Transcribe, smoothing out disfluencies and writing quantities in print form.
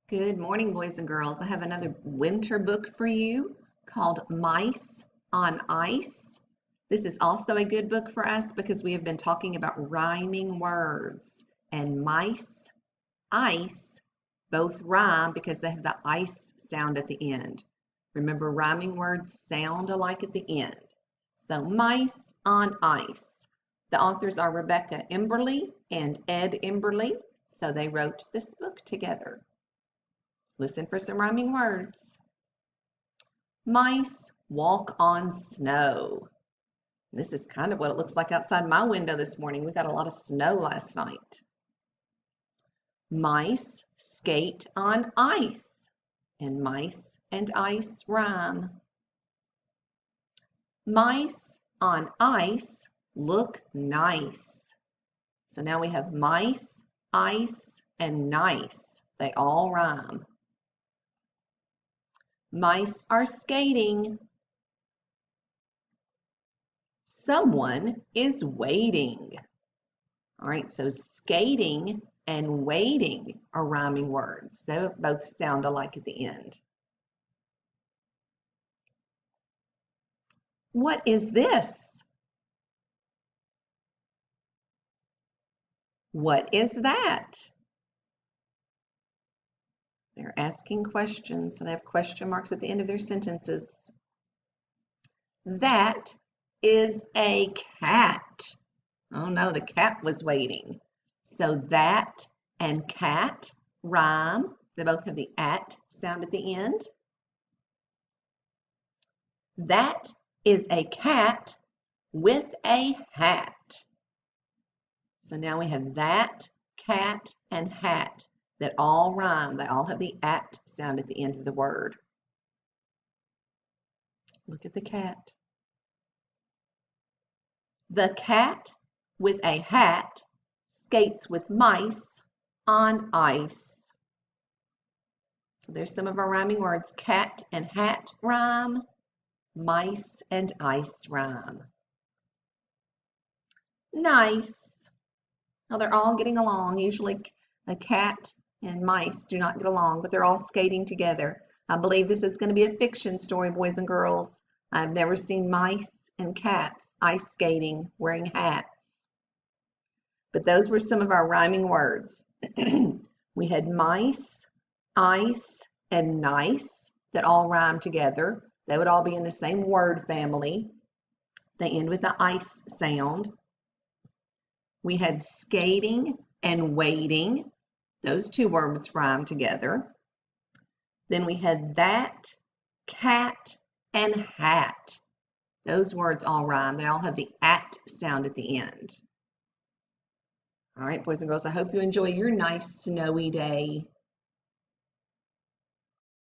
Good morning, boys and girls. I have another winter book for you called Mice on Ice. This is also a good book for us because we have been talking about rhyming words. And mice, ice, both rhyme because they have the ice sound at the end. Remember, rhyming words sound alike at the end. So Mice on Ice. The authors are Rebecca Emberly and Ed Emberly. So they wrote this book together. Listen for some rhyming words. Mice walk on snow. This is kind of what it looks like outside my window this morning. We got a lot of snow last night. Mice skate on ice, and mice and ice rhyme. Mice on ice look nice. So now we have mice, ice, and nice. They all rhyme. Mice are skating. Someone is waiting. All right, so skating and waiting are rhyming words. They both sound alike at the end. What is this? What is that? They're asking questions, so they have question marks at the end of their sentences. That is a cat. Oh no, the cat was waiting. So that and cat rhyme. They both have the at sound at the end. That is a cat with a hat. So now we have that, cat, and hat that all rhyme. They all have the at sound at the end of the word. Look at the cat. The cat with a hat skates with mice on ice. So there's some of our rhyming words. Cat and hat rhyme. Mice and ice rhyme. Nice. Now they're all getting along. Usually a cat and mice do not get along, but they're all skating together. I believe this is going to be a fiction story, boys and girls. I've never seen mice and cats ice skating wearing hats. But those were some of our rhyming words. We had mice, ice, and nice that all rhyme together. They would all be in the same word family. They end with the ice sound. We had skating and waiting. Those two words rhyme together. Then we had that, cat, and hat. Those words all rhyme. They all have the at sound at the end. All right, boys and girls, I hope you enjoy your nice snowy day.